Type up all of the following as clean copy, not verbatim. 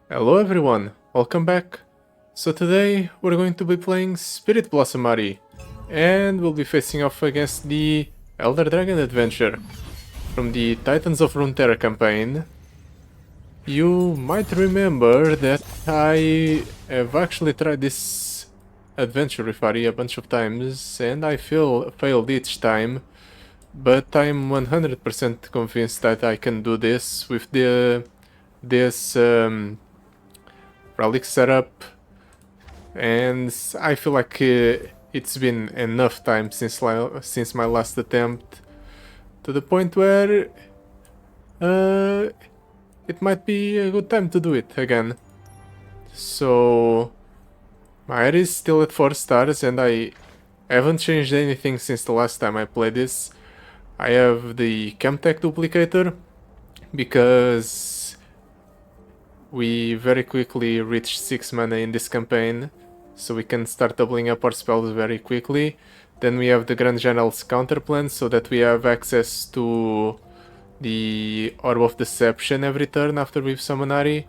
Hello everyone, welcome back. So today we're going to be playing Spirit Blossom Ahri, and we'll be facing off against the Elder Dragon adventure from the Titans of Runeterra campaign. You might remember that I have actually tried this adventure with Ahri a bunch of times, and I failed each time, but I'm 100% convinced that I can do this with this relic setup, and I feel like it's been enough time since my last attempt, to the point where it might be a good time to do it again. So my Ahri is still at 4 stars, and I haven't changed anything since the last time I played this. I have the Chemtech duplicator because we very quickly reached 6 mana in this campaign, so we can start doubling up our spells very quickly. Then we have the Grand General's counterplan, so that we have access to the Orb of Deception every turn after we've summoned Ahri.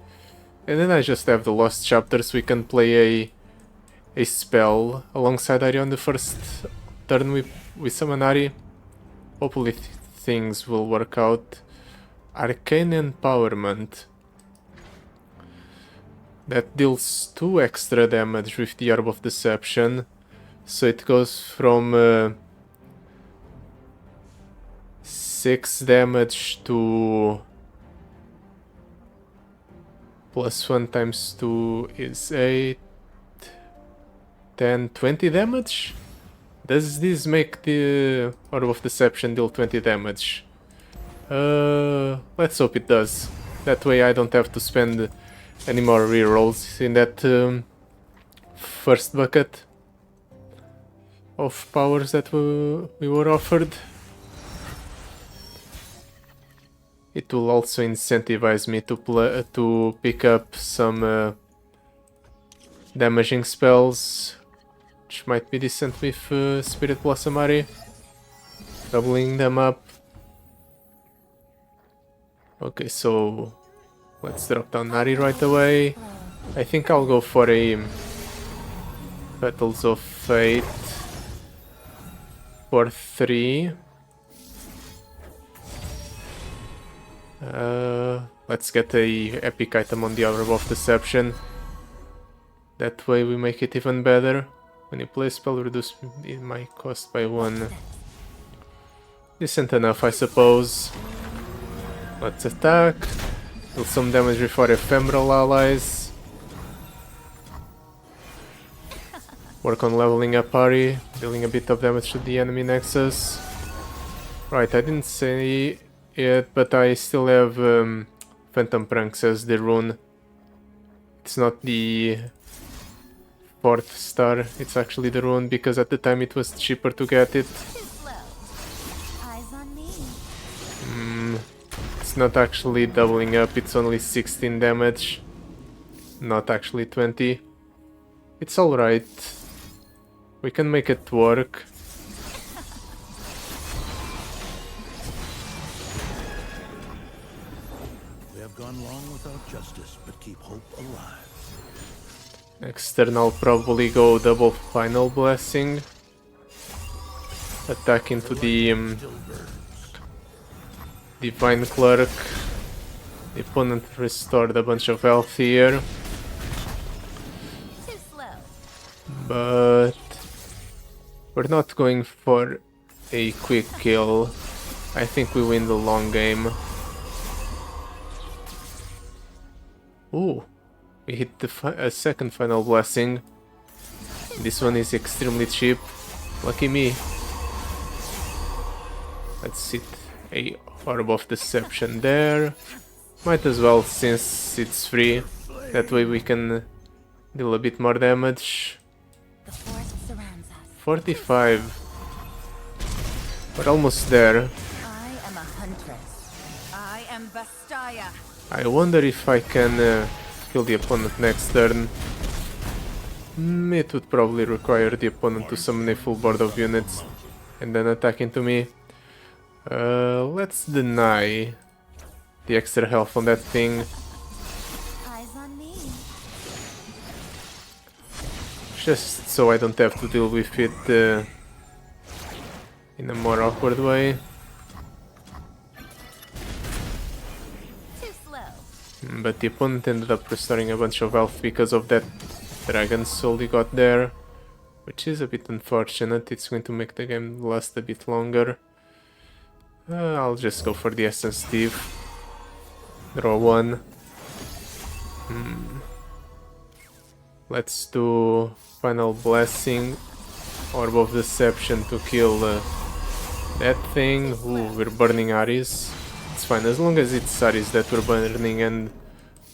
And then I just have the Lost Chapter, so we can play a spell alongside Ahri on the first turn we summon Ahri. Hopefully things will work out. Arcane Empowerment. That deals 2 extra damage with the Orb of Deception. So it goes from 6 damage to +1 times 2 is 8, 10, 20 damage? Does this make the Orb of Deception deal 20 damage? Let's hope it does. That way I don't have to spend any more rerolls in that first bucket of powers that we were offered. It will also incentivize me to pick up some damaging spells, which might be decent with Spirit Blossom Ahri, doubling them up. Okay, so let's drop down Ahri right away. I think I'll go for a Petals of Fate for 3. Let's get a epic item on the Orb of Deception. That way we make it even better. When you play a spell, reduce my cost by 1. Decent enough, I suppose. Let's attack. Deal some damage with our ephemeral allies. Work on leveling up Ahri, dealing a bit of damage to the enemy nexus. Right, I didn't say it, but I still have Phantom Pranks as the rune. It's not the 4th star, it's actually the rune, because at the time it was cheaper to get it. It's not actually doubling up, it's only 16 damage, not actually 20. It's alright. We can make it work. We have gone long without justice, but keep hope alive. Next turn I'll probably go double Final Blessing. Attack into the Divine Clerk. The opponent restored a bunch of health here. But we're not going for a quick kill. I think we win the long game. Ooh, we hit a second Final Blessing. This one is extremely cheap. Lucky me. Let's hit a Orb of Deception there. Might as well, since it's free. That way we can deal a bit more damage. 45. We're almost there. I am a huntress. I am Bastaya. I wonder if I can kill the opponent next turn. It would probably require the opponent to summon a full board of units and then attack into me. Let's deny the extra health on that thing. Eyes eyes on me. Just so I don't have to deal with it in a more awkward way. Too slow. But the opponent ended up restoring a bunch of health because of that dragon soul he got there, which is a bit unfortunate. It's going to make the game last a bit longer. I'll just go for the Essence Thief. Draw one. Let's do Final Blessing, Orb of Deception to kill that thing. Ooh, we're burning Ahris. It's fine, as long as it's Ahris that we're burning and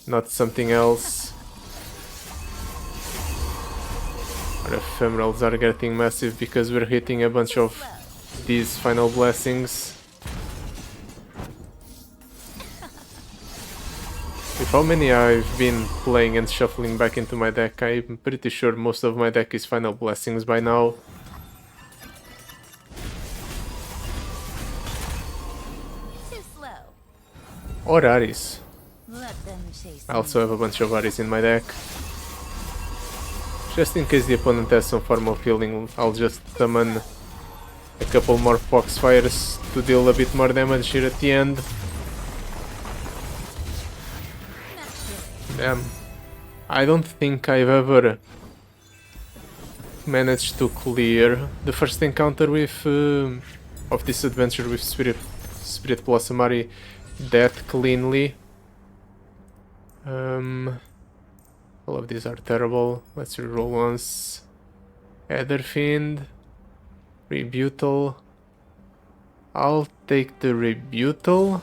not something else. Our ephemerals are getting massive because we're hitting a bunch of these Final Blessings. With how many I've been playing and shuffling back into my deck, I'm pretty sure most of my deck is Final Blessings by now. Too slow. Or Ahris. Let them chase I also have a bunch of Ahris in my deck. Just in case the opponent has some form of healing, I'll just summon a couple more Foxfires to deal a bit more damage here at the end. Damn. I don't think I've ever managed to clear the first encounter with of this adventure with Spirit Blossom Ahri that cleanly. All of these are terrible. Let's reroll once. Aetherfiend. Rebutal. I'll take the Rebutal.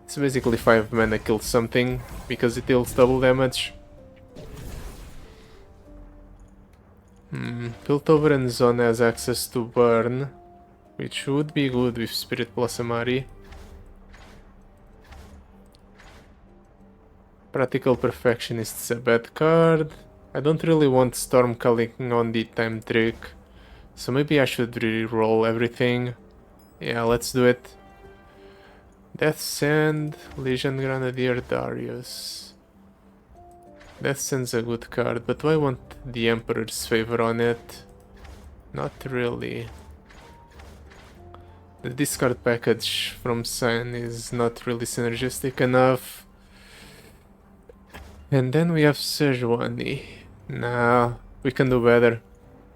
It's basically 5 mana kill something, because it deals double damage. Piltover and Zone has access to burn, which would be good with Spirit Blossom Ahri. Practical Perfectionist is a bad card. I don't really want Storm calling on the time trick, so maybe I should re-roll everything. Yeah, let's do it. Death Sand, Legion Grenadier, Darius. Death Sand's a good card, but do I want the Emperor's Favor on it? Not really. The discard package from Sign is not really synergistic enough. And then we have Shyvana. Nah, we can do better.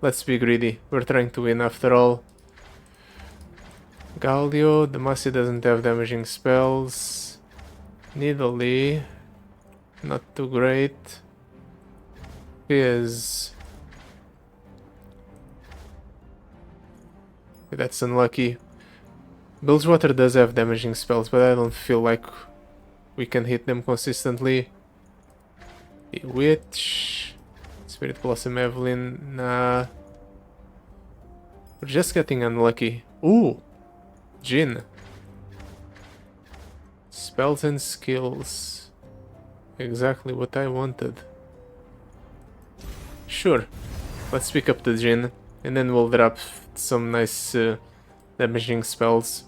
Let's be greedy. We're trying to win after all. Galio, Demacia doesn't have damaging spells. Nidalee, not too great. Fizz. That's unlucky. Bilgewater does have damaging spells, but I don't feel like we can hit them consistently. Bewitch. Spirit Blossom Evelyn, nah. We're just getting unlucky. Ooh! Jhin. Spells and skills. Exactly what I wanted. Sure. Let's pick up the Jhin, and then we'll drop some nice damaging spells.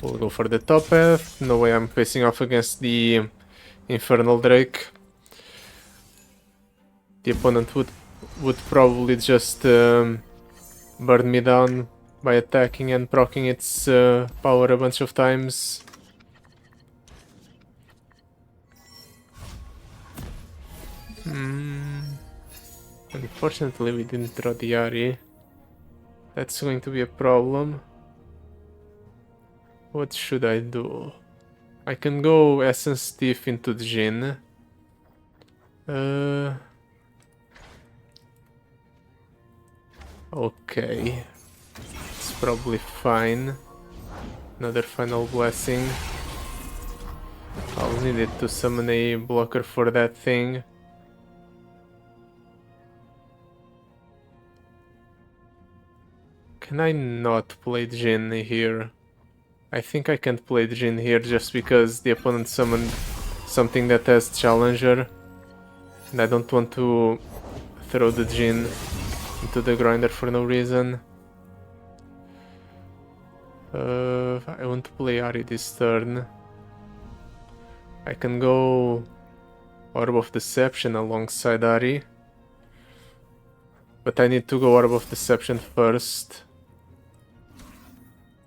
We'll go for the top path. No way I'm facing off against the Infernal Drake. The opponent would probably just burn me down by attacking and proccing its power a bunch of times. Unfortunately, we didn't draw the Ahri. That's going to be a problem. What should I do? I can go Essence Thief into Jhin. Okay. It's probably fine. Another Final Blessing. I'll need it to summon a blocker for that thing. Can I not play Jhin here? I think I can't play Jhin here just because the opponent summoned something that has Challenger. And I don't want to throw the Jhin into the grinder for no reason. I want to play Ahri this turn. I can go Orb of Deception alongside Ahri. But I need to go Orb of Deception first.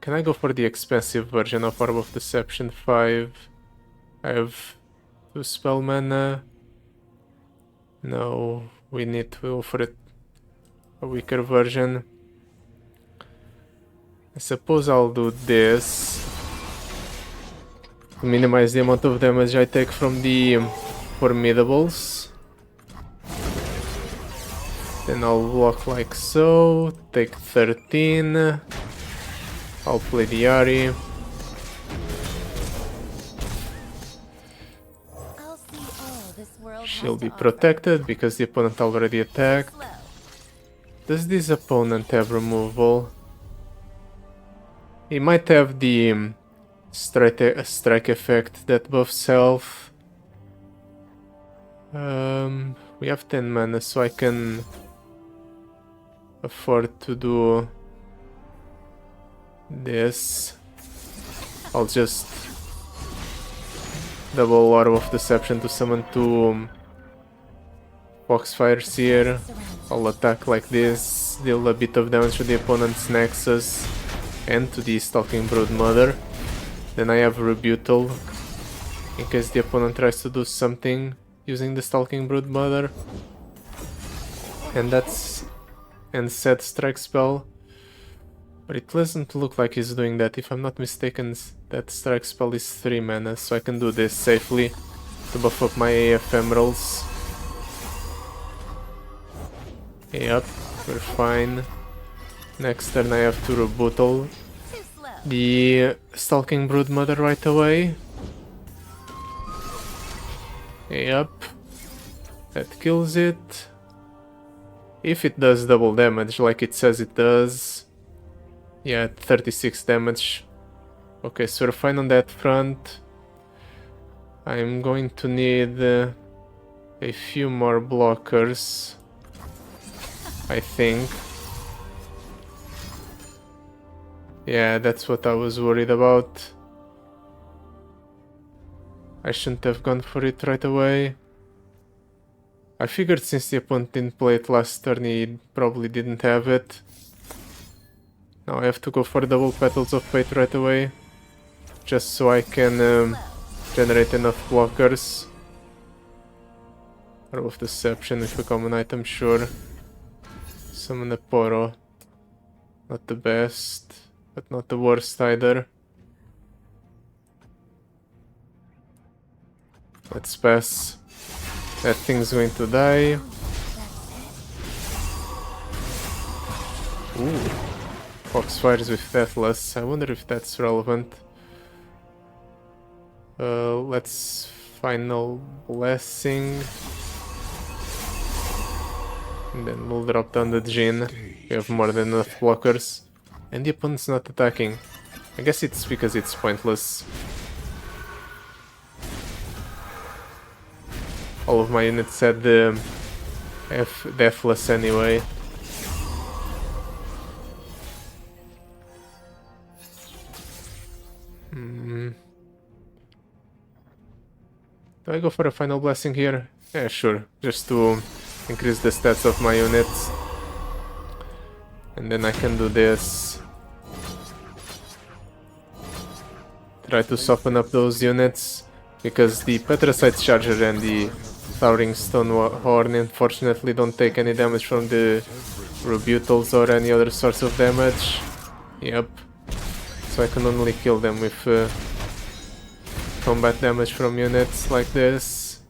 Can I go for the expensive version of Orb of Deception 5? I have 2 spell mana. No, we need to go for a weaker version. I suppose I'll do this to minimize the amount of damage I take from the formidables. Then I'll block like so, take 13. I'll play the Ahri. I'll see all this world She'll has be to offer. protected because the opponent already attacked. Slow. Does this opponent have removal? He might have the strike effect that buffs health. We have 10 mana, so I can afford to do this. I'll just double Orb of Deception to summon 2 Foxfires here. I'll attack like this, deal a bit of damage to the opponent's Nexus and to the Stalking Broodmother. Then I have Rebuttal in case the opponent tries to do something using the Stalking Broodmother. And set Strike spell. But it doesn't look like he's doing that. If I'm not mistaken, that Strike spell is 3 mana, so I can do this safely to buff up my ephemerals. Yep, we're fine. Next turn I have to rebuttal Too slow. the Stalking Broodmother right away. Yep, that kills it. If it does double damage like it says it does. Yeah, 36 damage. Okay, so we're fine on that front. I'm going to need a few more blockers, I think. Yeah, that's what I was worried about. I shouldn't have gone for it right away. I figured since the opponent didn't play it last turn, he probably didn't have it. Now I have to go for double Petals of Fate right away, just so I can generate enough blockers. Orb of Deception with a common item, sure. Summon a Poro. Not the best, but not the worst either. Let's pass. That thing's going to die. Ooh. Foxfires with Deathless. I wonder if that's relevant. Let's Final Blessing. And then we'll drop down the Djinn. We have more than enough blockers. And the opponent's not attacking. I guess it's because it's pointless. All of my units had the Deathless anyway. Do I go for a Final Blessing here? Yeah, sure. Just to increase the stats of my units. And then I can do this. Try to soften up those units. Because the Petricite Charger and the Towering Stone Horn unfortunately don't take any damage from the Rebutals or any other source of damage. Yep. So I can only kill them with combat damage from units like this.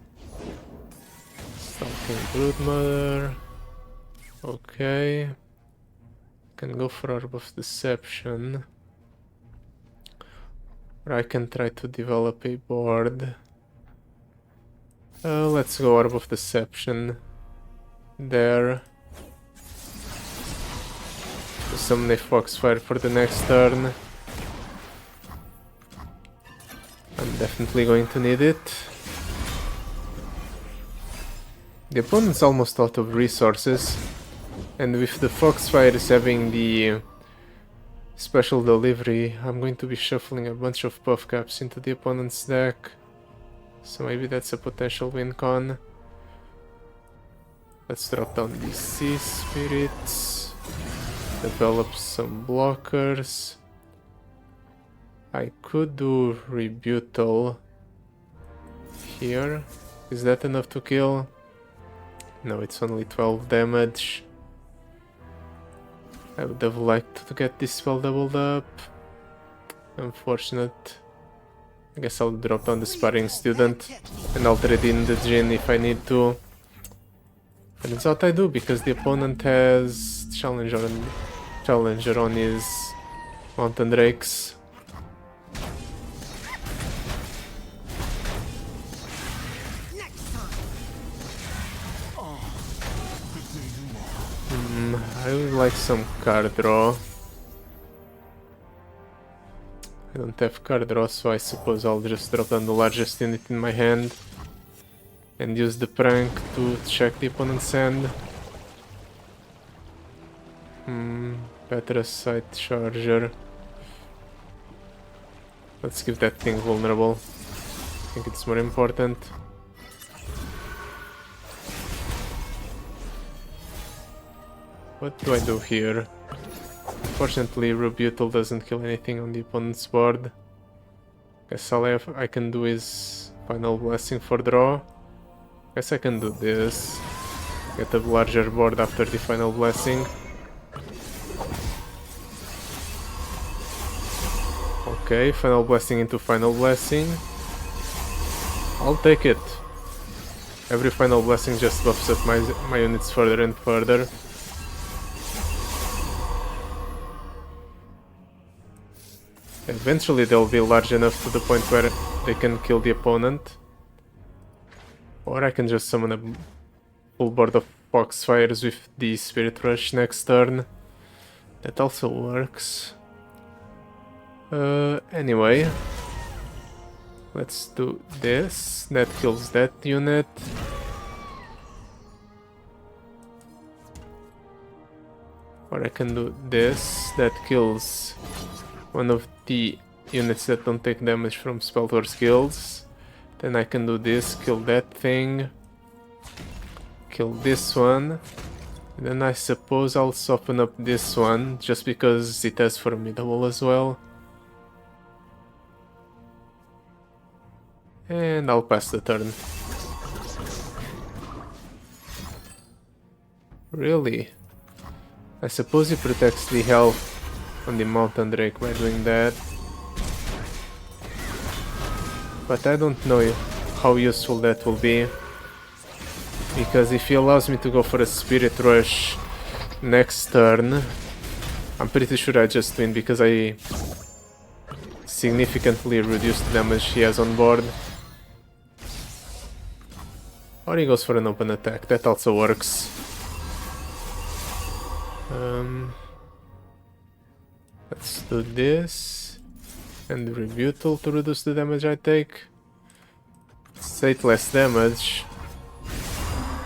Stalking Broodmother. Okay. Can go for Orb of Deception. Or I can try to develop a board. Let's go Orb of Deception. There. Summon a Foxfire for the next turn. I'm definitely going to need it. The opponent's almost out of resources. And with the Foxfires having the special delivery, I'm going to be shuffling a bunch of buff caps into the opponent's deck. So maybe that's a potential win con. Let's drop down these sea spirits. Develop some blockers. I could do rebuttal here. Is that enough to kill? No, it's only 12 damage. I would have liked to get this spell doubled up. Unfortunate. I guess I'll drop down the sparring student and I'll trade in the Jinn if I need to. Turns out I do, because the opponent has challenger on his mountain drakes. I would like some card draw. I don't have card draw, so I suppose I'll just drop down the largest unit in my hand and use the prank to check the opponent's hand. Patricite charger. Let's give that thing vulnerable. I think it's more important. What do I do here? Unfortunately, rebuttal doesn't kill anything on the opponent's board. Guess all I can do is final blessing for draw. Guess I can do this. Get a larger board after the final blessing. Okay, final blessing into final blessing. I'll take it. Every final blessing just buffs up my units further and further. Eventually they'll be large enough to the point where they can kill the opponent. Or I can just summon a full board of Foxfires with the Spirit Rush next turn. That also works. Anyway. Let's do this. That kills that unit. Or I can do this. That kills one of the units that don't take damage from Spelltor skills. Then I can do this, kill that thing, kill this one. And then I suppose I'll soften up this one, just because it has formidable as well. And I'll pass the turn. Really? I suppose he protects the health on the Mountain Drake by doing that. But I don't know how useful that will be. Because if he allows me to go for a Spirit Rush next turn, I'm pretty sure I just win, because I significantly reduced the damage he has on board. Or he goes for an open attack, that also works. Let's do this, and rebuttal to reduce the damage I take. 8 less damage.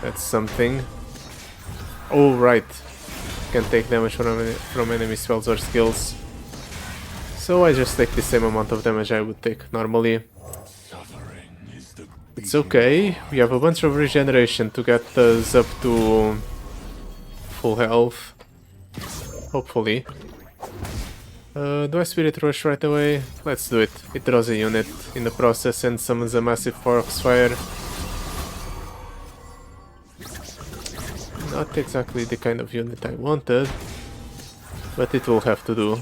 That's something. Oh right, can take damage from enemy spells or skills. So I just take the same amount of damage I would take normally. It's okay, we have a bunch of regeneration to get us up to full health. Hopefully. Do I Spirit Rush right away? Let's do it. It draws a unit in the process and summons a massive Foxfire. Not exactly the kind of unit I wanted, but it will have to do.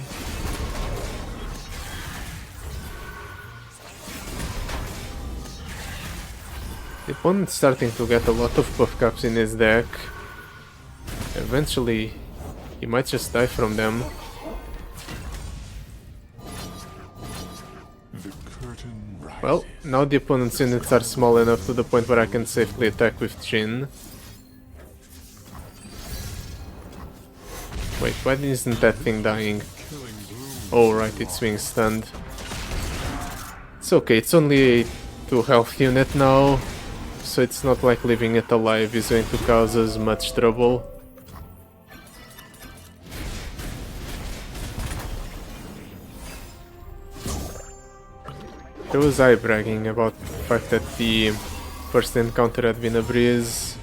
The opponent's starting to get a lot of buff caps in his deck. Eventually, he might just die from them. Well, now the opponent's units are small enough to the point where I can safely attack with Jinn. Wait, why isn't that thing dying? Oh right, it's being stunned. It's okay, it's only a 2 health unit now, so it's not like leaving it alive is going to cause us much trouble. There was I bragging about the fact that the first encounter had been a breeze.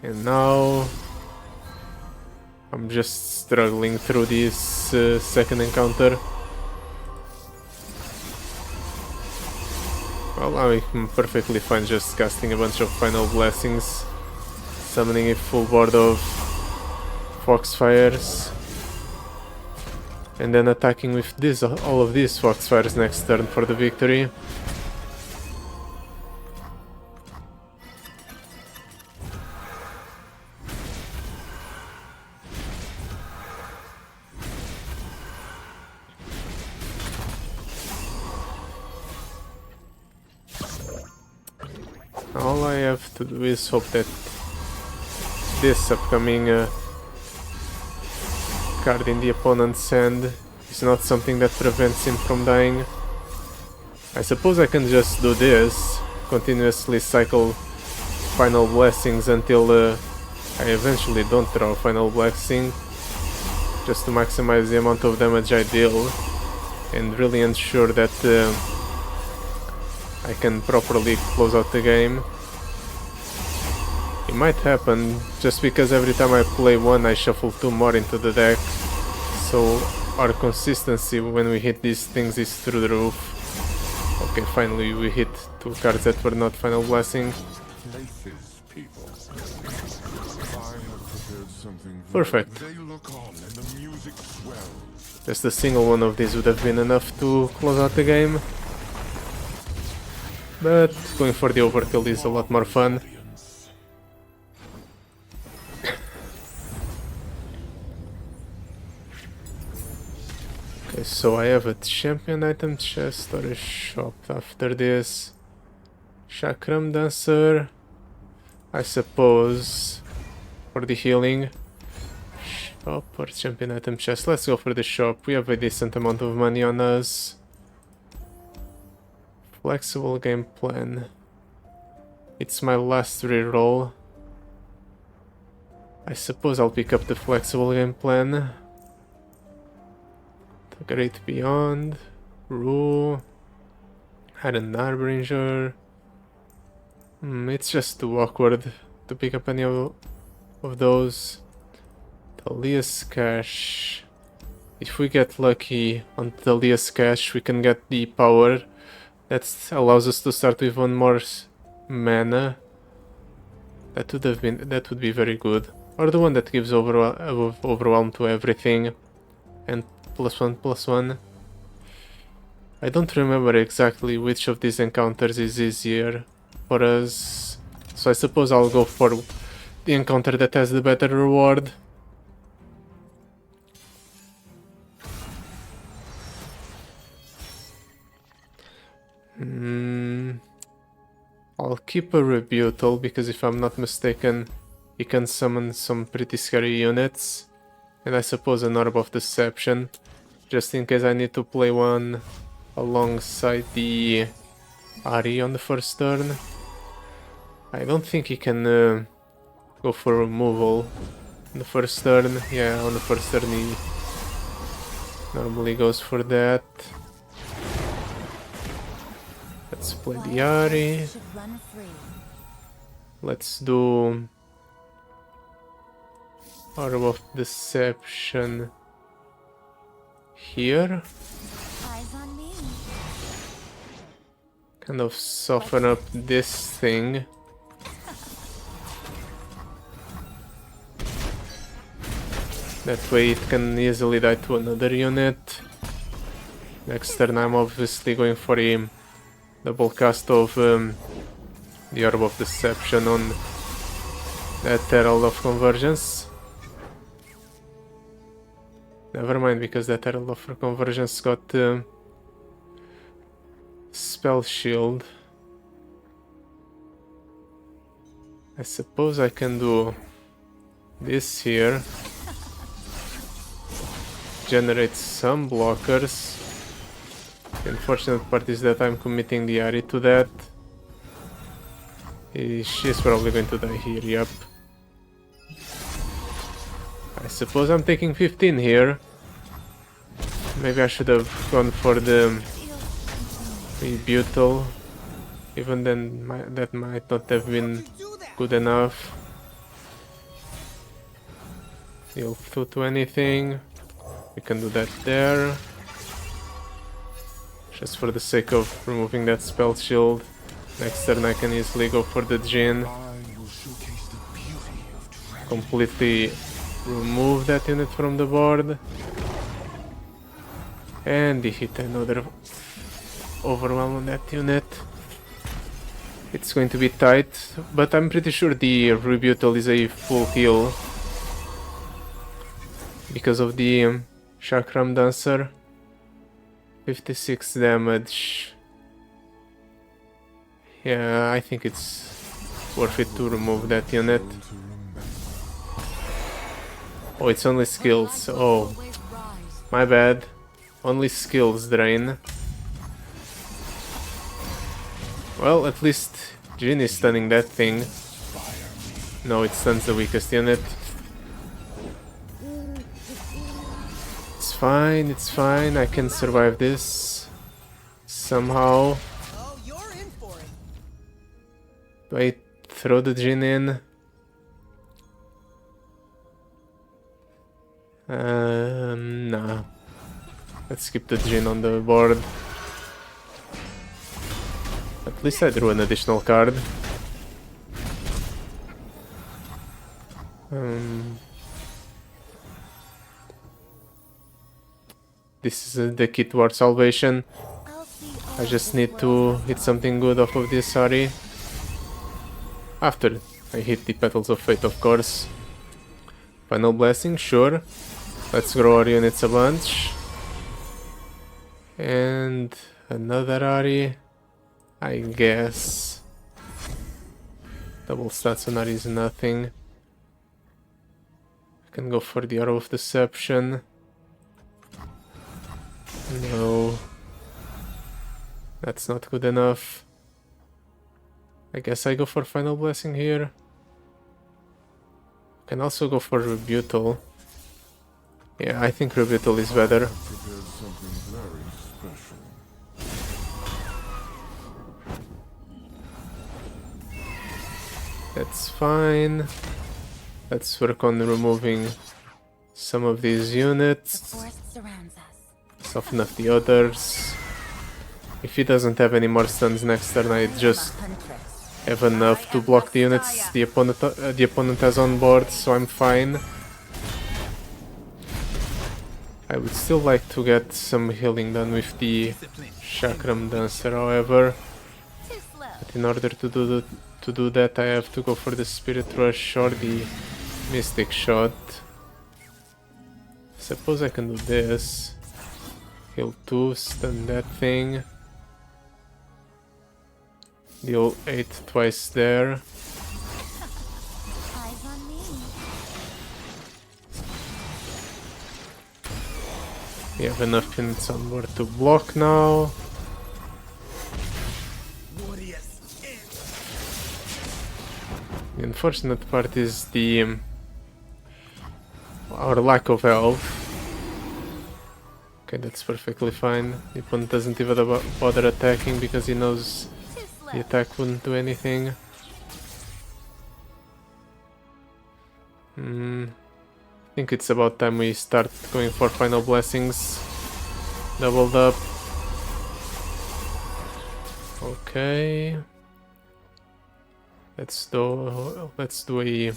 And now I'm just struggling through this second encounter. Well, I'm perfectly fine just casting a bunch of final blessings, summoning a full board of Foxfires, and then attacking with all of these Foxfires next turn for the victory. All I have to do is hope that this upcoming card in the opponent's hand is not something that prevents him from dying. I suppose I can just do this, continuously cycle final blessings until I eventually don't draw a final blessing, just to maximize the amount of damage I deal and really ensure that I can properly close out the game. It might happen just because every time I play one I shuffle two more into the deck, so our consistency when we hit these things is through the roof. Okay, finally we hit two cards that were not final blessing. Perfect. Just a single one of these would have been enough to close out the game. But going for the overkill is a lot more fun. Okay, so I have a champion item chest or a shop after this. Chakram Dancer, I suppose, for the healing. Shop or champion item chest? Let's go for the shop. We have a decent amount of money on us. Flexible game plan. It's my last reroll. I suppose I'll pick up the flexible game plan. The Great Beyond. Rue. Had an Harbinger. It's just too awkward to pick up any of those. Talia's Cache. If we get lucky on Talia's Cache, we can get the power that allows us to start with one more mana. That would be very good. Or the one that gives overwhelm to everything and +1/+1. I don't remember exactly which of these encounters is easier for us, so I suppose I'll go for the encounter that has the better reward. I'll keep a rebuttal because if I'm not mistaken, he can summon some pretty scary units, and I suppose an Orb of Deception, just in case I need to play one alongside the Ahri on the first turn. I don't think he can go for removal on the first turn. Yeah, on the first turn he normally goes for that. Let's play the Ahri. Let's do Orb of Deception here. Kind of soften up this thing. That way it can easily die to another unit. Next turn I'm obviously going for a double cast of the Orb of Deception on that Herald of Convergence. Never mind, because that Herald of Convergence got Spell Shield. I suppose I can do this here. Generate some blockers. The unfortunate part is that I'm committing the Ahri to that. She's probably going to die here, yep. I suppose I'm taking 15 here. Maybe I should have gone for the Rebutal. Even then, that might not have been good enough. He'll to anything. We can do that there. Just for the sake of removing that spell shield. Next turn I can easily go for the Djinn. Completely remove that unit from the board. And he hit another overwhelm on that unit. It's going to be tight, but I'm pretty sure the Rebutal is a full heal. Because of the Chakram Dancer. 56 damage. Yeah, I think it's worth it to remove that unit. Oh, it's only skills. Oh, my bad. Only skills drain. Well, at least Djinn is stunning that thing. No, it stuns the weakest unit. It's fine, I can survive this somehow. Oh, you're in for it. Do I throw the Djinn in? Nah. Let's keep the Djinn on the board. At least I drew an additional card. This is the key towards salvation. I just need to hit something good off of this Ahri. After I hit the Petals of Fate, of course. Final Blessing, sure. Let's grow our units a bunch. And another Ahri, I guess. Double stats on Ahri is nothing. I can go for the Arrow of Deception. No. That's not good enough. I guess I go for Final Blessing here. Can also go for Rebutal. Yeah, I think Rebutal is better. That's fine. Let's work on removing some of these units. Soften up the others. If he doesn't have any more stuns next turn, I just have enough to block the units the opponent has on board, so I'm fine. I would still like to get some healing done with the Chakram Dancer, however. But in order to do that, I have to go for the Spirit Rush or the Mystic Shot. Suppose I can do this. Heal 2, stun that thing. Deal 8 twice there. We have enough units on board to block now. The unfortunate part is our lack of health. Okay, that's perfectly fine. The opponent doesn't even bother attacking because he knows the attack wouldn't do anything. I think it's about time we start going for Final Blessings. Doubled up. Okay. Let's do a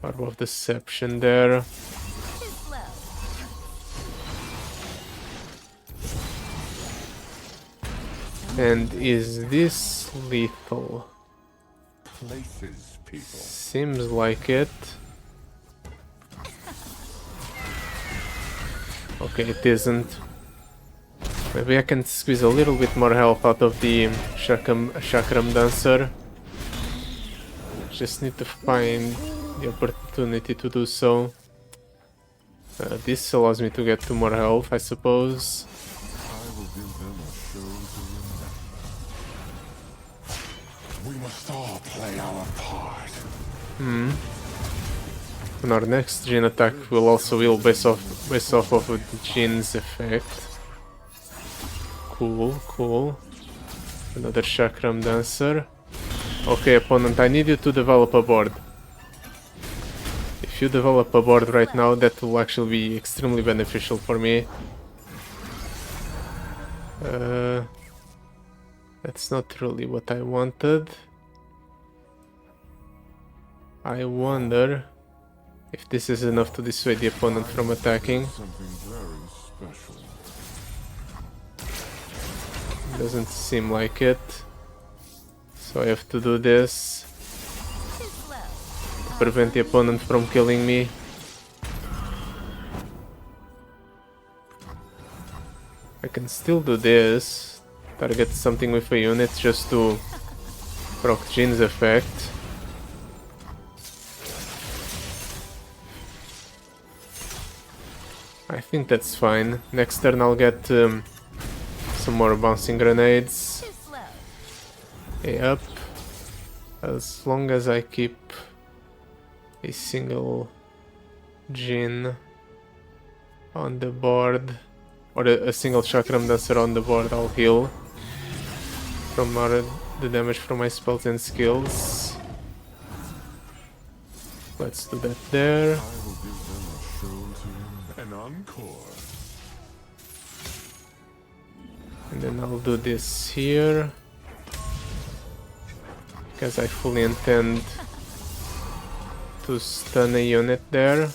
Arrow of Deception there. And is this lethal? Seems like it. Okay, it isn't. Maybe I can squeeze a little bit more health out of the Chakram Dancer. Just need to find the opportunity to do so. This allows me to get 2 more health, I suppose. We must all play our part. And our next Djinn attack will also heal based off of the Djinn's effect. Cool, cool. Another Chakram Dancer. Okay, opponent, I need you to develop a board. If you develop a board right now, that will actually be extremely beneficial for me. That's not really what I wanted. I wonder if this is enough to dissuade the opponent from attacking. Something very special. Doesn't seem like it. So I have to do this to prevent the opponent from killing me. I can still do this. Target something with a unit just to proc Jin's effect. I think that's fine. Next turn I'll get some more bouncing grenades. Yep. As long as I keep a single Jin on the board, or a single Chakram Dancer on the board, I'll heal from the damage from my spells and skills. Let's do that there. I will give them a show to an encore. And then I'll do this here, because I fully intend to stun a unit there.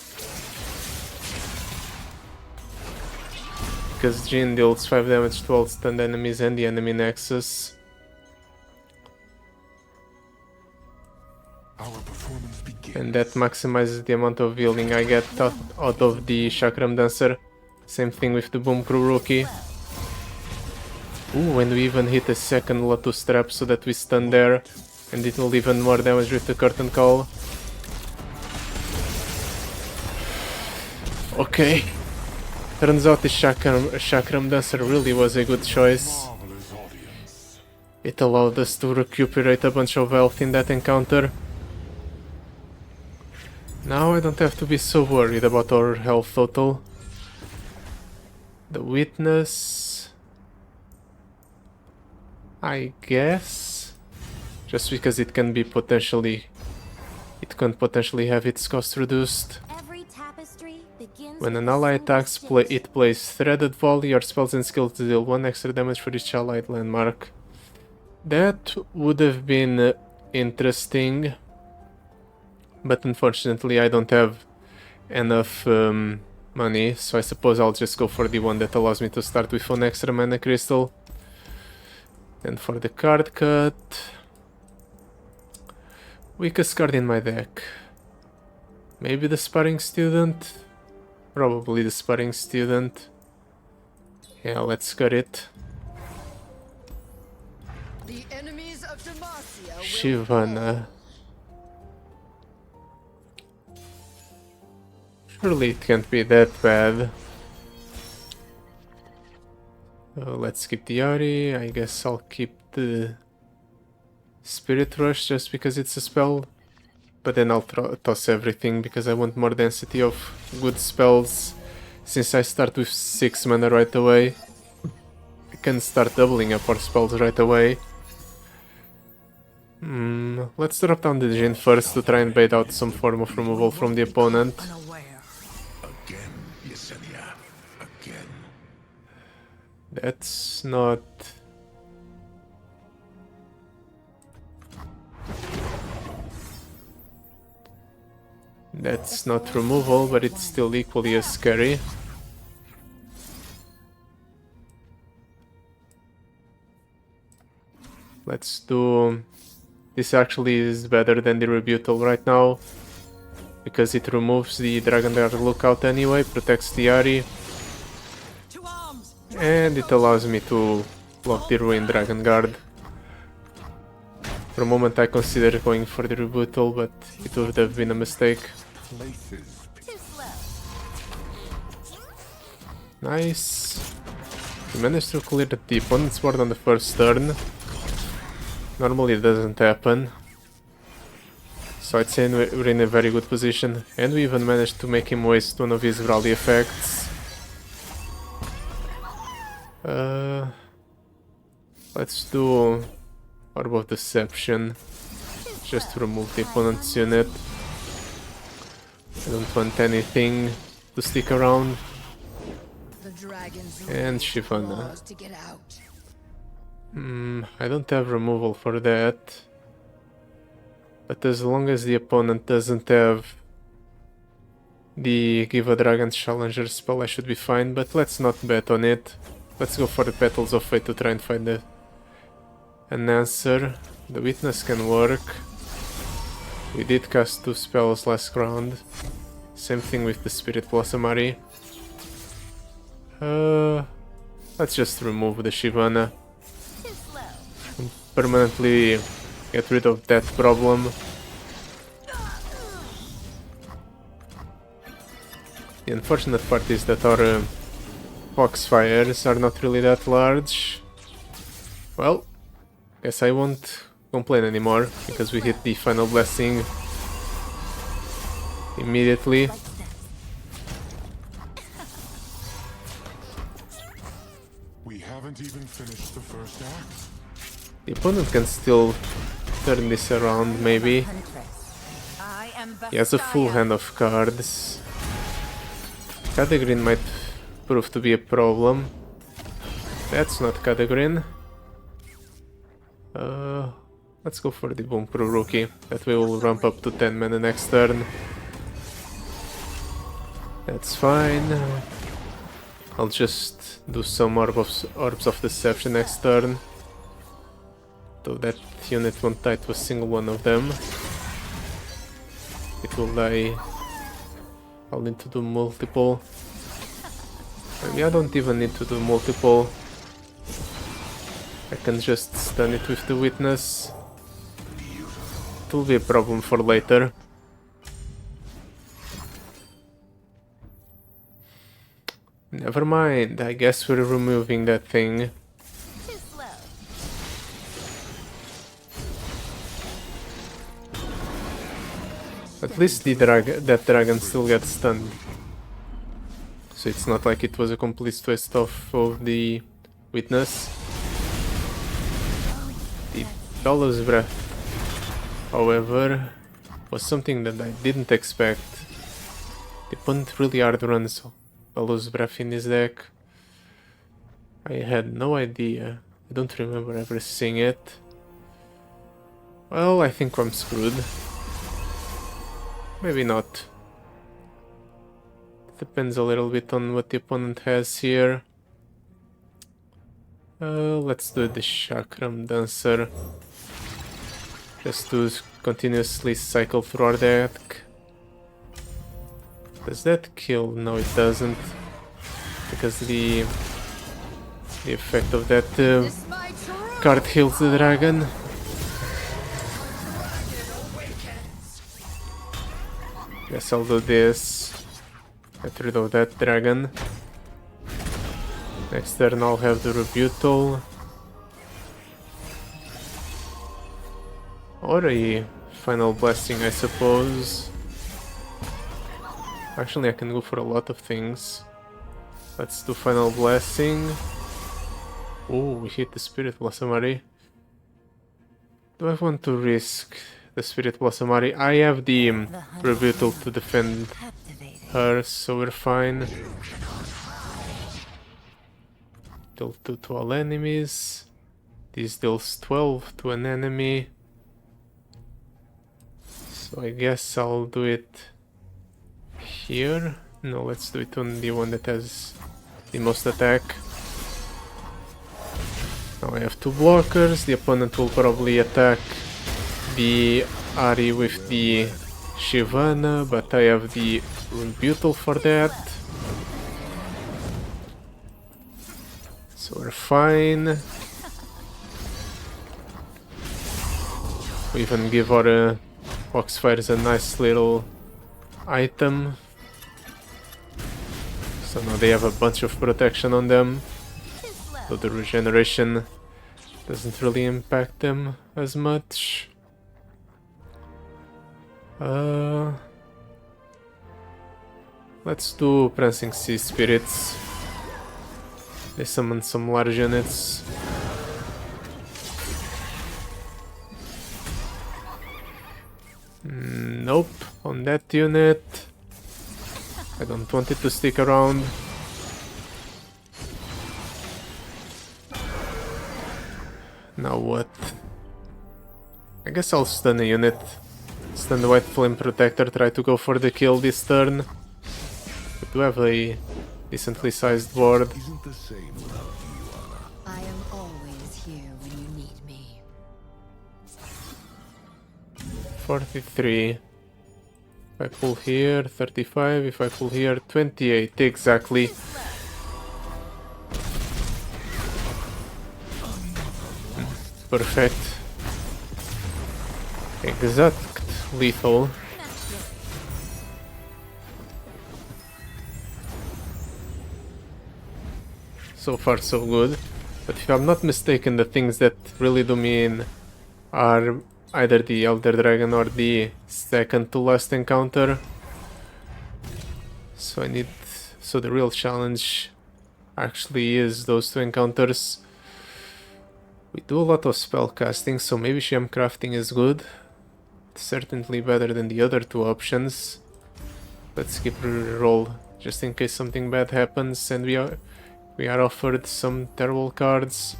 Because Jin deals 5 damage to all stunned enemies and the enemy nexus. Our performance begins. And that maximizes the amount of healing I get out of the Chakram Dancer. Same thing with the Boom Crew Rookie. Ooh, and we even hit a second Lotus Trap so that we stun there. And it will even more damage with the Curtain Call. Okay. Turns out the Chakram Dancer really was a good choice. Marvelous audience. It allowed us to recuperate a bunch of health in that encounter. Now I don't have to be so worried about our health total. The Witness, I guess, just because it can potentially have its cost reduced. When an ally attacks, it plays Threaded Volley. Your spells and skills deal 1 extra damage for each allied landmark. That would have been interesting, but unfortunately I don't have enough money, so I suppose I'll just go for the one that allows me to start with 1 extra mana crystal. And for the card cut, weakest card in my deck. Maybe the Sparring Student? Probably the Sparring Student. Yeah, let's cut it. The enemies of Demacia will Shyvana. Surely it can't be that bad. Let's keep the Ahri. I guess I'll keep the Spirit Rush just because it's a spell. But then I'll toss everything because I want more density of good spells. Since I start with 6 mana right away, I can start doubling up our spells right away. Let's drop down the Jin first to try and bait out some form of removal from the opponent. Again, Yesenia. Again. That's not... That's not removal, but it's still equally as scary. Let's do... This actually is better than the Rebuttal right now, because it removes the Dragon Guard Lookout anyway, protects the Ahri, and it allows me to block the Ruined Dragon Guard. For a moment I considered going for the Rebuttal, but it would have been a mistake. Places. Nice. We managed to clear the opponent's board on the first turn. Normally it doesn't happen. So I'd say we're in a very good position. And we even managed to make him waste one of his rally effects. Let's do Orb of Deception, just to remove the opponent's unit. I don't want anything to stick around. The dragons And raise Shyvana. claws to get out. I don't have removal for that. But as long as the opponent doesn't have the Give a Dragon Challenger spell, I should be fine, but let's not bet on it. Let's go for the Petals of Fate to try and find an answer. The Witness can work. We did cast 2 spells last round. Same thing with the Spirit Blossom Ahri. Let's just remove the Shyvana. Permanently get rid of that problem. The unfortunate part is that our Foxfires are not really that large. Well, guess I won't complain anymore, because we hit the final blessing immediately. We haven't even finished the first act. The opponent can still turn this around, maybe. Huntress. I am He has a full Basaya. hand of cards. Cadegreen might prove to be a problem. That's not Cadegreen. Let's go for the Bunkro Rookie. That way we'll ramp up to 10 mana next turn. That's fine. I'll just do some Orbs of Deception next turn. Though that unit won't die to a single one of them. It will die. I'll need to do multiple. Maybe I don't even need to do multiple. I can just stun it with the Witness. It will be a problem for later. Never mind, I guess we're removing that thing. Too slow. At least that dragon still gets stunned. So it's not like it was a complete waste of the Witness. The Bellow's Breath, however, was something that I didn't expect. The opponent really hard runs Bellow's Breath in his deck. I had no idea. I don't remember ever seeing it. Well, I think I'm screwed. Maybe not. Depends a little bit on what the opponent has here. Let's do the Chakram Dancer. Just to continuously cycle through our deck. Does that kill? No, it doesn't. Because the effect of that This my true card heals the dragon. Guess I'll do this. Get rid of that dragon. Next turn I'll have the Rebutal. Or a Final Blessing, I suppose. Actually, I can go for a lot of things. Let's do Final Blessing. Oh, we hit the Spirit Blossom Ahri. Do I want to risk the Spirit Blossom Ahri? I have the Rebutal to defend Captivating. her, so we're fine. Deal 2 to all enemies. This deals 12 to an enemy. So I guess I'll do it here. No, let's do it on the one that has the most attack. Now I have 2 blockers. The opponent will probably attack the Ahri with the Shyvana, but I have the Rebutal for that. So we're fine. We even give our Foxfires a nice little item. So now they have a bunch of protection on them. Too slow. So the regeneration doesn't really impact them as much. Let's do Prancing Sea Spirits. They summon some large units. Nope, on that unit. I don't want it to stick around. Now what? I guess I'll stun a unit. Stun the White Flame Protector, try to go for the kill this turn. We do have a decently sized board. Isn't the same without you, Shyvana. I am always here when you need me. 43. If I pull here, 35. If I pull here, 28. Exactly. Perfect. Exact lethal. So far so good. But if I'm not mistaken, the things that really do me in are either the Elder Dragon or the second to last encounter. So the real challenge actually is those two encounters. We do a lot of spell casting, so maybe gem crafting is good. It's certainly better than the other two options. Let's skip reroll just in case something bad happens and we are offered some terrible cards.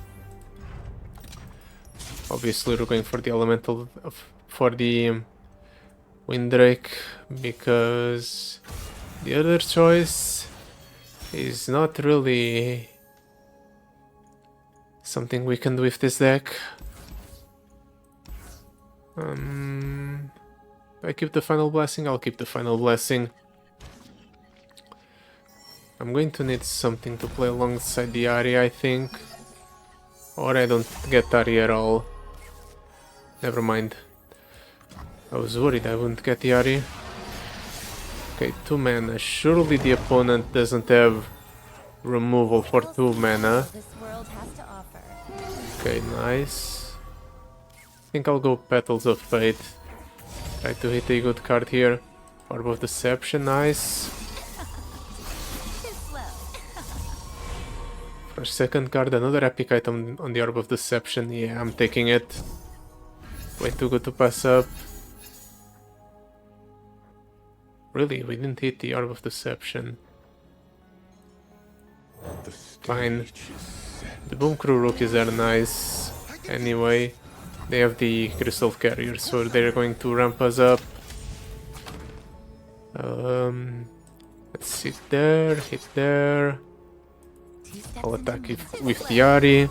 Obviously we're going for the elemental for the Windrake because the other choice is not really something we can do with this deck. If I keep the Final Blessing, I'll keep the Final Blessing. I'm going to need something to play alongside the Ahri, I think. Or I don't get Ahri at all. Never mind. I was worried I wouldn't get the Ahri. Okay, 2 mana. Surely the opponent doesn't have removal for 2 mana. This world has to offer. Okay, nice. I think I'll go Petals of Fate. Try to hit a good card here. Orb of Deception, nice. Too slow. For second card, another epic item on the Orb of Deception. Yeah, I'm taking it. Way too good to pass up. Really, we didn't hit the Orb of Deception. Fine. The Boom Crew rookies are nice. Anyway, they have the Crystal Carrier, so they're going to ramp us up. Let's hit there, hit there. I'll attack it with the Ahri.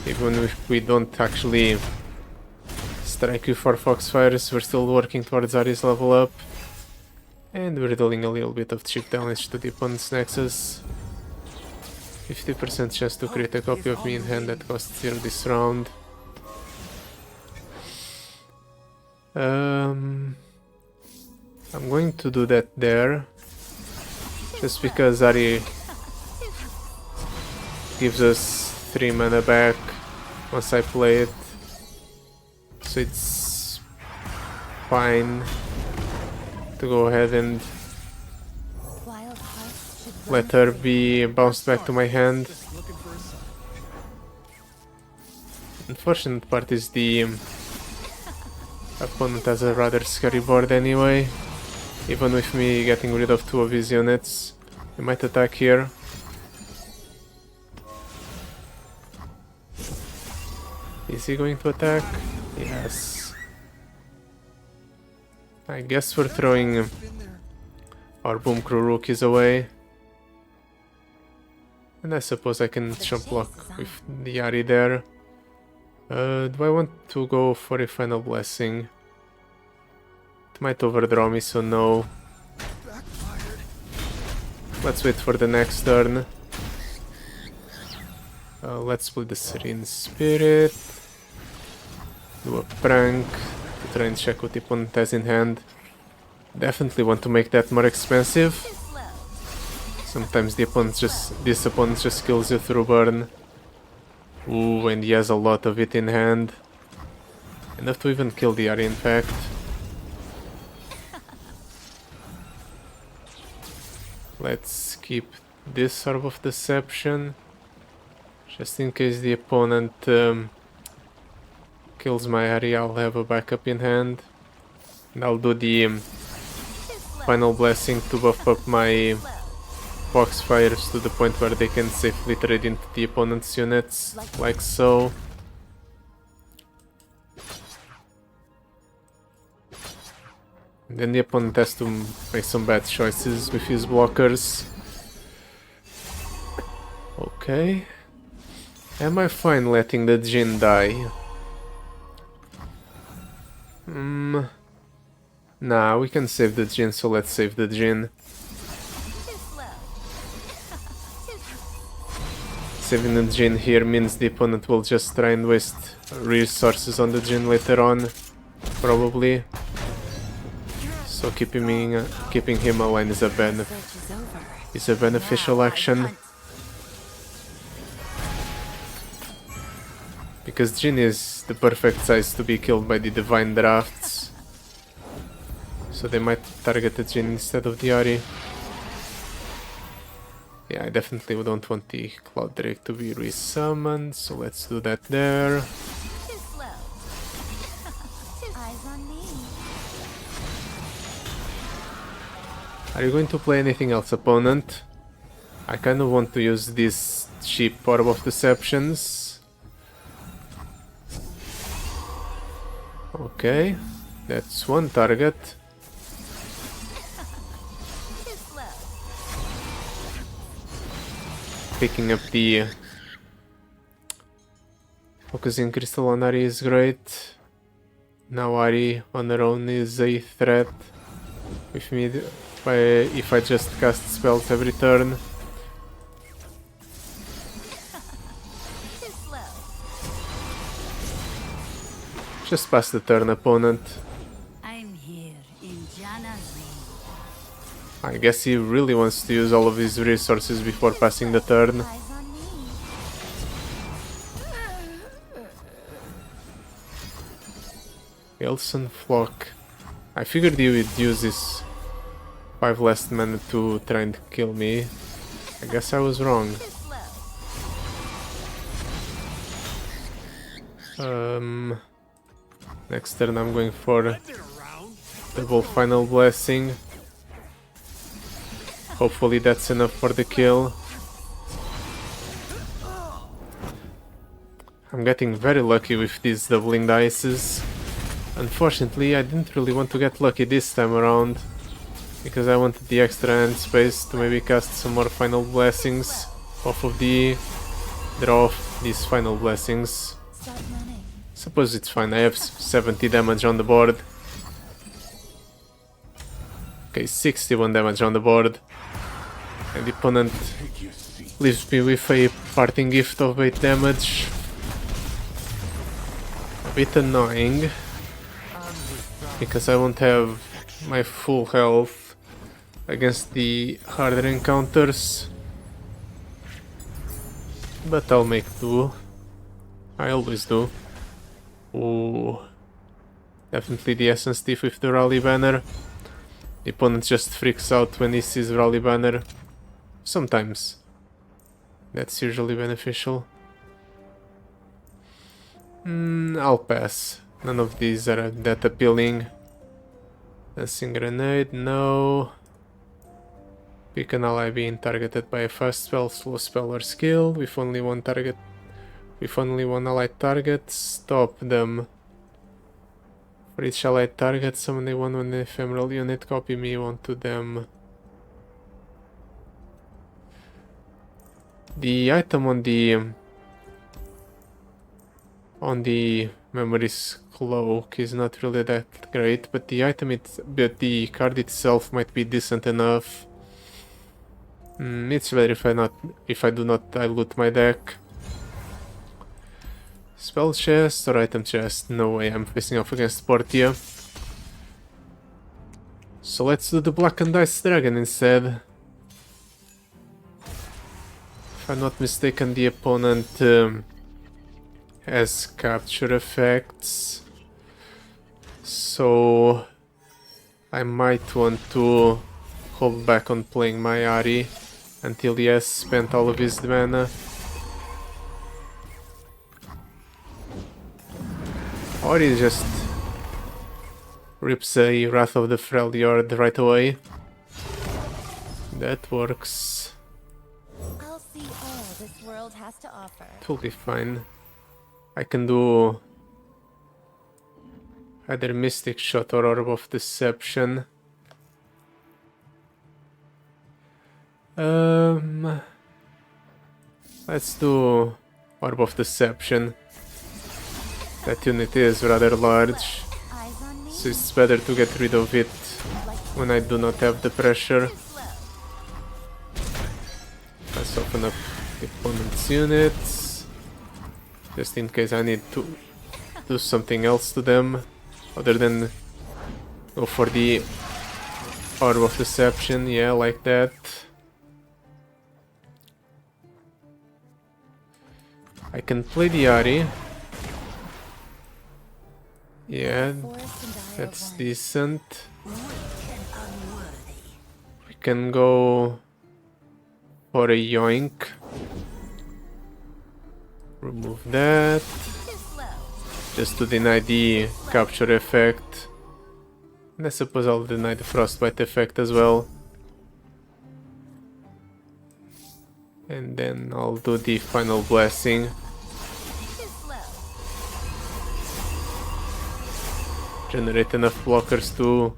Even if we don't actually strike you for Foxfires, we're still working towards Ahri's level up. And we're dealing a little bit of chip damage to the opponent's Nexus. 50% chance to create a copy of me in hand that costs 0 this round. I'm going to do that there. Just because Ahri gives us 3 mana back once I play it. So it's fine to go ahead and Wild hearts should let her be bounced back to my hand. Unfortunate part is the opponent has a rather scary board anyway. Even with me getting rid of 2 of his units, he might attack here. Is he going to attack? Yes. I guess we're throwing our Boom Crew rookies away. And I suppose I can jump block with the Ahri there. Do I want to go for a Final Blessing? It might overdraw me, so no. Let's wait for the next turn. Let's split the Serene Spirit. Do a prank to try and check what the opponent has in hand. Definitely want to make that more expensive. too slow. Sometimes this opponent just kills you through burn. Ooh, and he has a lot of it in hand. Enough to even kill the Ahri, in fact. Let's keep this Orb of Deception. Just in case the opponent kills my Ahri, I'll have a backup in hand. And I'll do the final blessing to buff up my foxfires to the point where they can safely trade into the opponent's units, like so. And then the opponent has to make some bad choices with his blockers. Okay. Am I fine letting the Jhin die? Nah, we can save the Jhin, so let's save the Jhin. Saving the Jhin here means the opponent will just try and waste resources on the Jhin later on, probably. So keeping him alive is a beneficial action. Because Jhin is the perfect size to be killed by the Divine Drafts. So they might target the Jhin instead of the Ahri. Yeah, I definitely don't want the Cloud Drake to be resummoned, so let's do that there. Are you going to play anything else, opponent? I kind of want to use this cheap Orb of Deceptions. Okay, that's one target. Picking up the focusing crystal on Ahri is great. Now Ahri on her own is a threat. With me, if I just cast spells every turn. Just pass the turn, opponent. I'm here in Jana's ring. I guess he really wants to use all of his resources before passing the turn. Eyes on me. Wilson Flock. I figured he would use his 5 last mana to try and kill me. I guess I was wrong. Next turn I'm going for double final blessing. Hopefully that's enough for the kill. I'm getting very lucky with these doubling dices. Unfortunately, I didn't really want to get lucky this time around, because I wanted the extra hand space to maybe cast some more final blessings off of the draw of these final blessings. Suppose it's fine, I have 70 damage on the board. Okay, 61 damage on the board. And the opponent leaves me with a parting gift of 8 damage. A bit annoying, because I won't have my full health against the harder encounters. But I'll make do. I always do. Ooh. Definitely the Essence Thief with the Rally Banner. The opponent just freaks out when he sees Rally Banner. Sometimes. That's usually beneficial. I'll pass. None of these are that appealing. Dancing Grenade, no. Pick an ally being targeted by a fast spell, slow spell, or skill with only one target. With only one allied target, stop them. For each allied target, summon a 1/1 ephemeral unit, copy me onto them. The item on the Memories Cloak is not really that great, but the card itself might be decent enough. It's better if I do not dilute my deck. Spell chest or item chest? No way, I'm facing off against Portia. So let's do the Black and Dice Dragon instead. If I'm not mistaken, the opponent has capture effects. So I might want to hold back on playing my Ahri until he has spent all of his mana. Or he just rips a Wrath of the Freljord right away. That works. I'll see all this world has to offer. Totally fine. I can do either Mystic Shot or Orb of Deception. Let's do Orb of Deception. That unit is rather large, Eyes on me. so it's better to get rid of it when I do not have the pressure. Let's open up the opponent's units, just in case I need to do something else to them, other than go for the Orb of Deception, yeah, like that. I can play the Ahri. Yeah, that's decent. We can go for a Yoink. Remove that. Just to deny the capture effect. And I suppose I'll deny the frostbite effect as well. And then I'll do the final blessing. Generate enough blockers to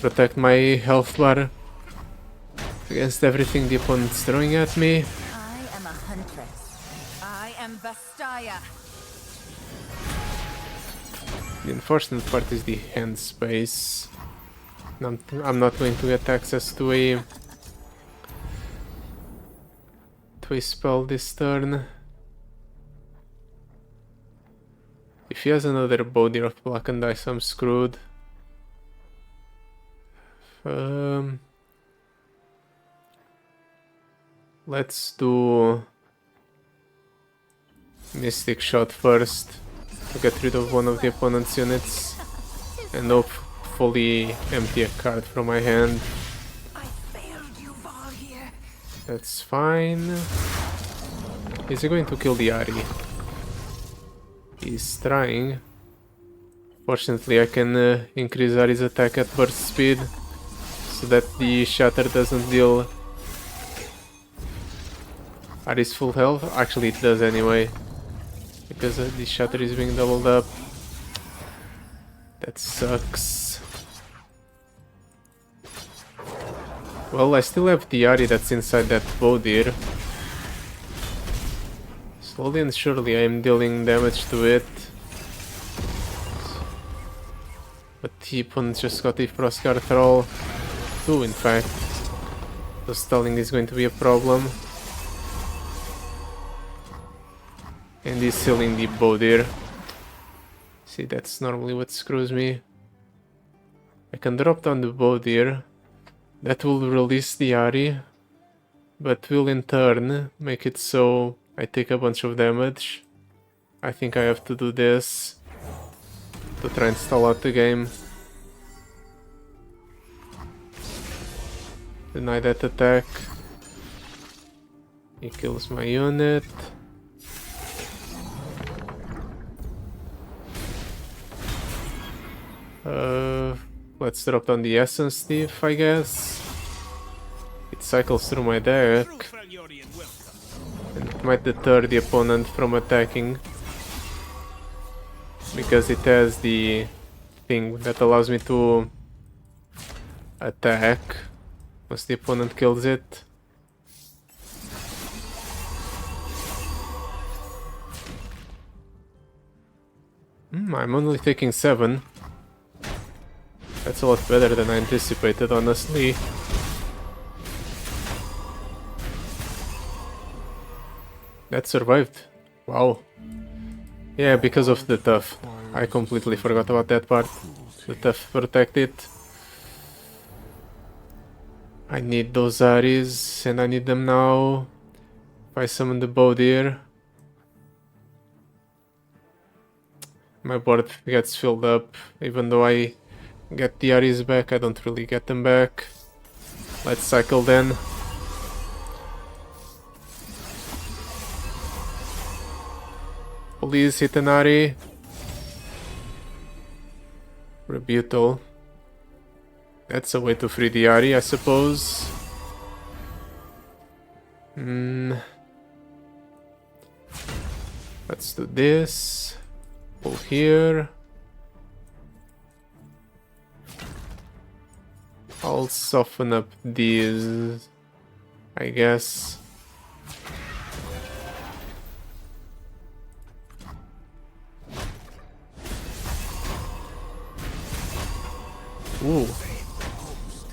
protect my health bar against everything the opponent's throwing at me. I am a huntress. I am Vastaya. The unfortunate part is the hand space. I'm not going to get access to a spell this turn. If he has another body of Black and Dice, I'm screwed. Let's do Mystic Shot first to get rid of one of the opponent's units and hopefully empty a card from my hand. That's fine. Is he going to kill the Ahri? He's trying. Fortunately, I can increase Ahri's attack at burst speed so that the Shatter doesn't deal Ahri's full health. Actually, it does anyway, because the Shatter is being doubled up. That sucks. Well, I still have the Ahri that's inside that Bodir. Slowly and surely I am dealing damage to it. But the opponent just got a Frostguard Thrall. Two, in fact. So stalling is going to be a problem. And he's sealing the Bodir. See, that's normally what screws me. I can drop down the Bodir. That will release the Ahri, but will in turn make it so I take a bunch of damage. I think I have to do this to try and stall out the game. Deny that attack. He kills my unit. Let's drop down the Essence Thief, I guess. It cycles through my deck and it might deter the opponent from attacking, because it has the thing that allows me to attack once the opponent kills it. I'm only taking 7. That's a lot better than I anticipated, honestly. That survived. Wow. Yeah, because of the tough. I completely forgot about that part. The tough protected. I need those Ahris, and I need them now. If I summon the Bodir, my board gets filled up. Even though I get the Ahris back, I don't really get them back. Let's cycle then. Please hit an Ahri. Rebuttal. That's a way to free the Ahri, I suppose. Let's do this. Pull here. I'll soften up these, I guess. Ooh.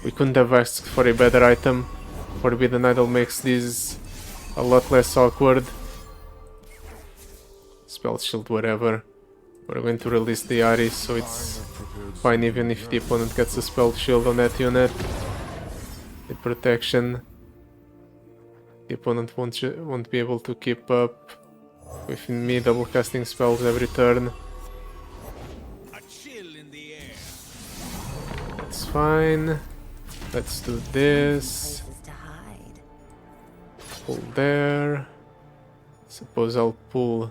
We couldn't have asked for a better item. Forbidden Idol makes this a lot less awkward. Spell shield, whatever. We're going to release the Ahri, so it's fine even if the opponent gets a spell shield on that unit. The protection. The opponent won't be able to keep up with me double casting spells every turn. That's fine. Let's do this. Places to hide. Pull there. Suppose I'll pull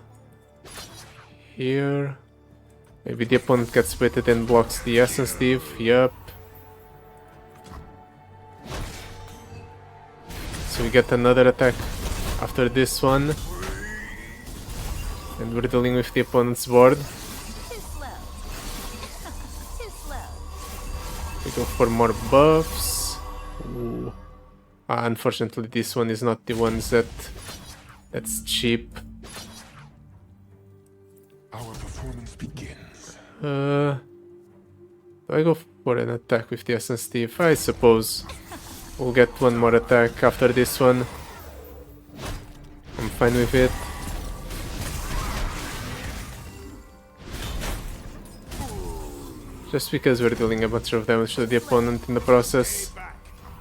here. Maybe the opponent gets baited and blocks the Essence Thief. Yup. So we get another attack after this one. And we're dealing with the opponent's board. Too slow. Too slow. We go for more buffs. Ooh. Unfortunately, this one is not the one that's cheap. Our performance begins. Do I go for an attack with the Essence Thief? I suppose. We'll get one more attack after this one. I'm fine with it. Just because we're dealing a bunch of damage to the opponent in the process.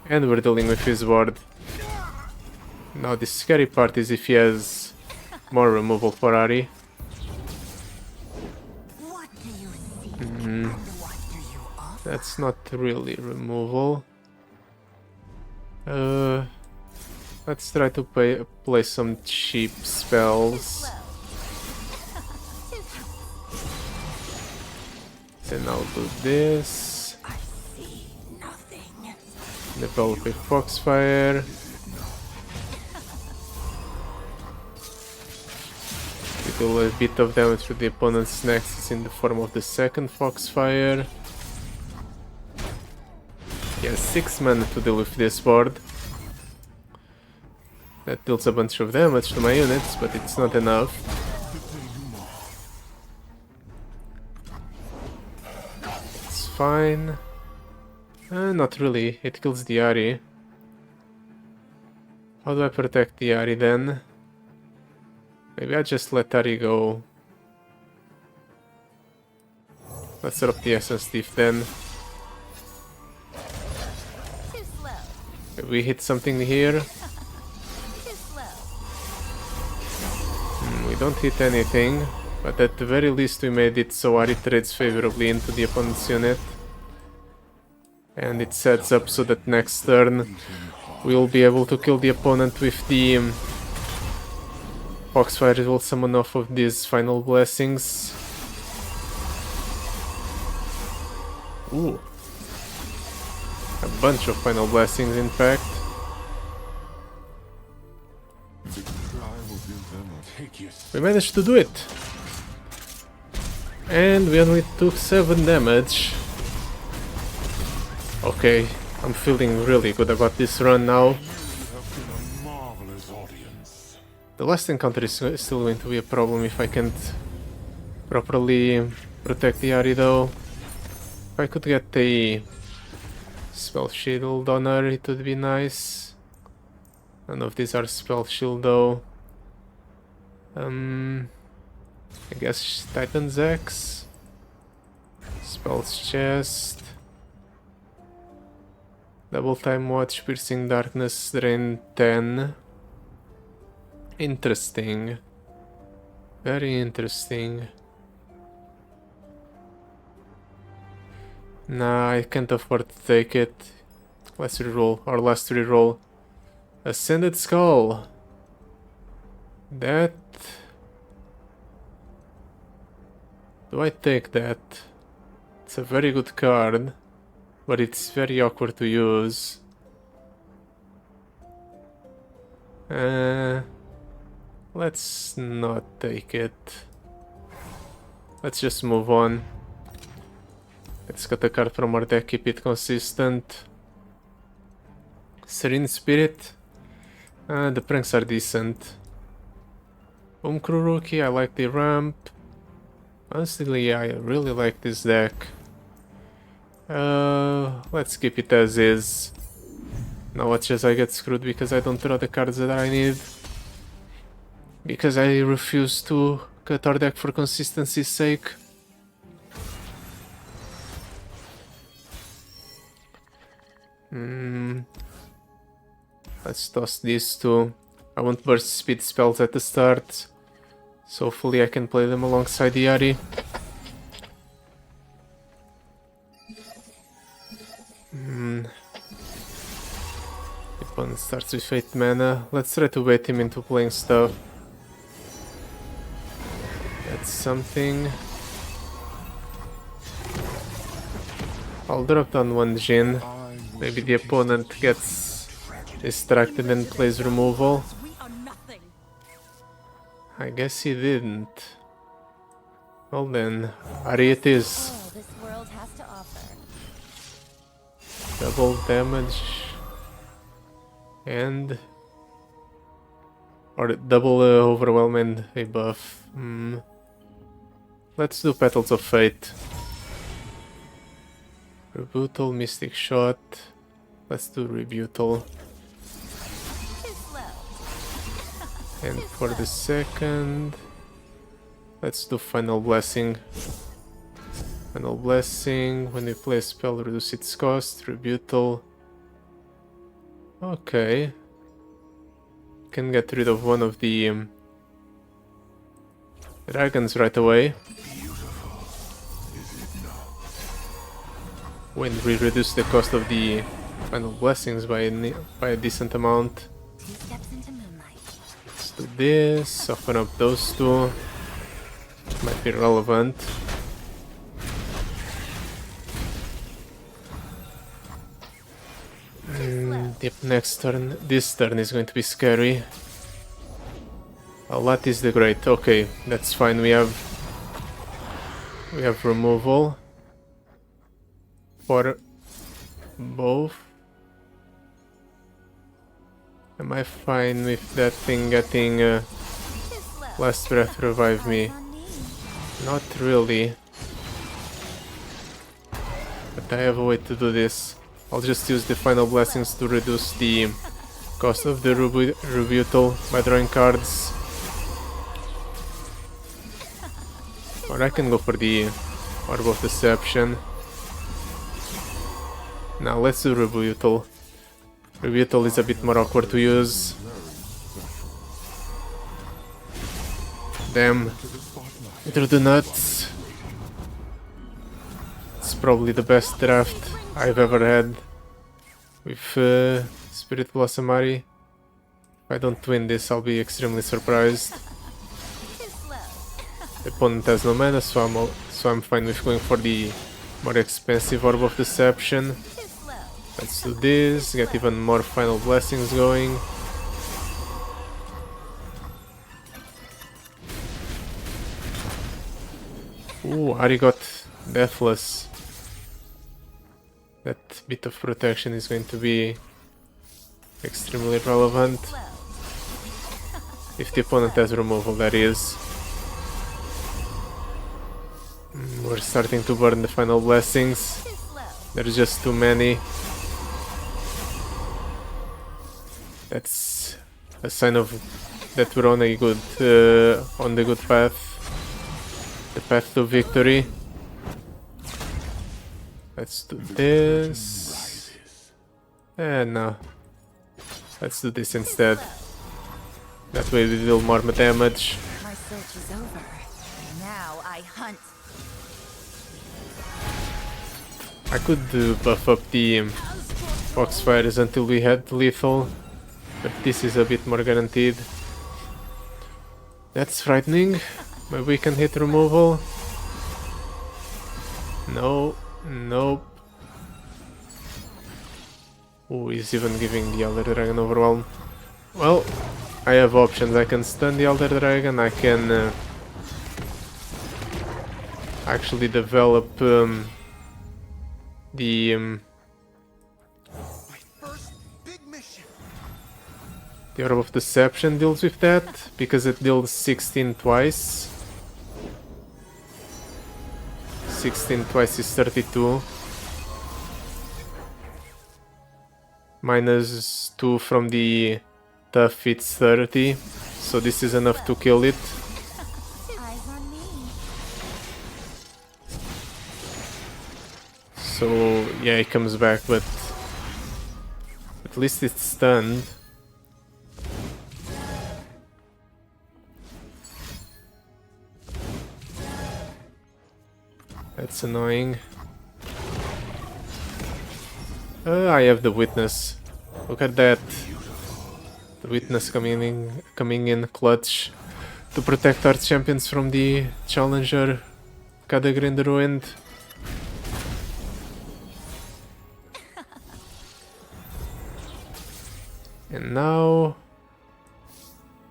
And we're dealing with his ward. Now the scary part is if he has more removal for Ahri. What do you see? And what do you offer? That's not really removal. Let's try to play some cheap spells. Then I'll do this. I see nothing. Develop a Foxfire. We do a bit of damage to the opponent's nexus in the form of the second Foxfire. He has 6 mana to deal with this board. That deals a bunch of damage to my units, but it's not enough. It's fine. Not really, it kills the Ahri. How do I protect the Ahri then? Maybe I just let Ahri go. Let's set up the Essence Thief then. Too slow. Maybe we hit something here. Too slow. We don't hit anything, but at the very least we made it so Ahri trades favorably into the opponent's unit. And it sets up so that next turn we'll be able to kill the opponent with the Foxfire. Will summon off of these final blessings. Ooh. A bunch of final blessings, in fact. The cry will give them a take you. We managed to do it. And we only took 7 damage. Okay, I'm feeling really good about this run now. You have been a marvelous audience. The last encounter is still going to be a problem if I can't properly protect the Ahri though. If I could get a spell shield on her, it would be nice. None of these are spell shield though. I guess Titan's Axe. Spells chest. Double time watch, piercing darkness, drain 10. Interesting. Very interesting. Nah, I can't afford to take it. Let's reroll, our last reroll. Ascended Skull. That... Do I take that? It's a very good card, but it's very awkward to use. Let's not take it. Let's just move on. Let's get a card from our deck, keep it consistent. Serene Spirit. The pranks are decent. Rookie, I like the ramp. Honestly, I really like this deck. Let's keep it as is. Now watch as I get screwed because I don't draw the cards that I need. Because I refuse to cut our deck for consistency's sake. Let's toss these two. I want burst speed spells at the start, so hopefully I can play them alongside the Ahri. The opponent starts with 8 mana. Let's try to bait him into playing stuff. That's something. I'll drop down one Jhin. Maybe the opponent gets distracted and plays removal. I guess he didn't. Well then, Ahri it is. All this world has to offer. Double damage and or double overwhelm and a buff. Let's do Petals of Fate. Rebuttal, Mystic Shot. Let's do Rebuttal. Too slow. And for the second, let's do Final Blessing. Final Blessing, when we play a spell, reduce its cost. Rebuttal. Okay. Can get rid of one of the dragons right away. When we reduce the cost of the Final Blessings by a decent amount. 2 steps into moonlight. Let's do this, open up those two. Might be relevant. Yep, next turn. This turn is going to be scary. Alat is the Great. Okay, that's fine. We have removal for both. Am I fine with that thing getting Too slow. Last Breath revive me? On me. Not really. But I have a way to do this. I'll just use the Final Blessings to reduce the cost of the Rebuttal by drawing cards. Or I can go for the Orb of Deception. Now let's do Rebuttal. Rebuttal is a bit more awkward to use. Damn. Through the nuts. It's probably the best draft I've ever had with Spirit Blossom Ahri. If I don't win this, I'll be extremely surprised. Too slow. The opponent has no mana, so I'm fine with going for the more expensive Orb of Deception. Too slow. Let's do this, get even more Final Blessings going. Ooh, Ahri got Deathless. That bit of protection is going to be extremely relevant. Slow. If the opponent has removal, that is. We're starting to burn the Final Blessings. Too slow. There's just too many. That's a sign of that we're on a good on the good path. The path to victory. Let's do this. No. Let's do this instead. That way we deal more damage. My search is over. Now I hunt. I could buff up the Foxfires until we had lethal, but this is a bit more guaranteed. That's frightening. Maybe we can hit removal. No, nope. Oh, he's even giving the Elder Dragon Overwhelm. Well, I have options. I can stun the Elder Dragon, I can actually develop the Orb of Deception deals with that, because it deals 16 twice. 16 twice is 32. Minus 2 from the tough, it's 30. So this is enough to kill it. Eyes on me. So yeah, it comes back, but at least it's stunned. That's annoying. I have the Witness. Look at that. The Witness coming in clutch to protect our champions from the challenger Kadagr in the Ruined. And now,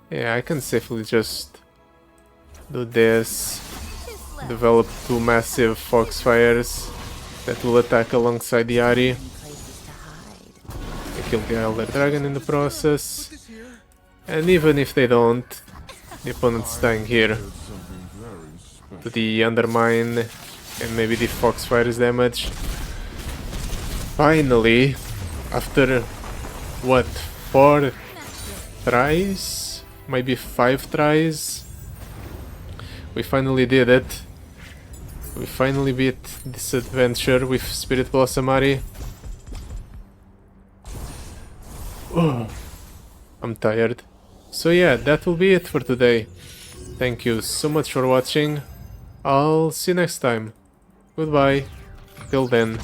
yeah, I can safely just do this. Develop 2 massive Foxfires that will attack alongside the Ahri. Places to hide. I kill the Elder Dragon in the process. And even if they don't, the opponent's dying here to the Undermine and maybe the Foxfire's damage. Finally, after what, 4 tries? Maybe 5 tries? We finally did it. We finally beat this adventure with Spirit Blossom Ahri. Oh, I'm tired. So yeah, that will be it for today. Thank you so much for watching. I'll see you next time. Goodbye. Till then.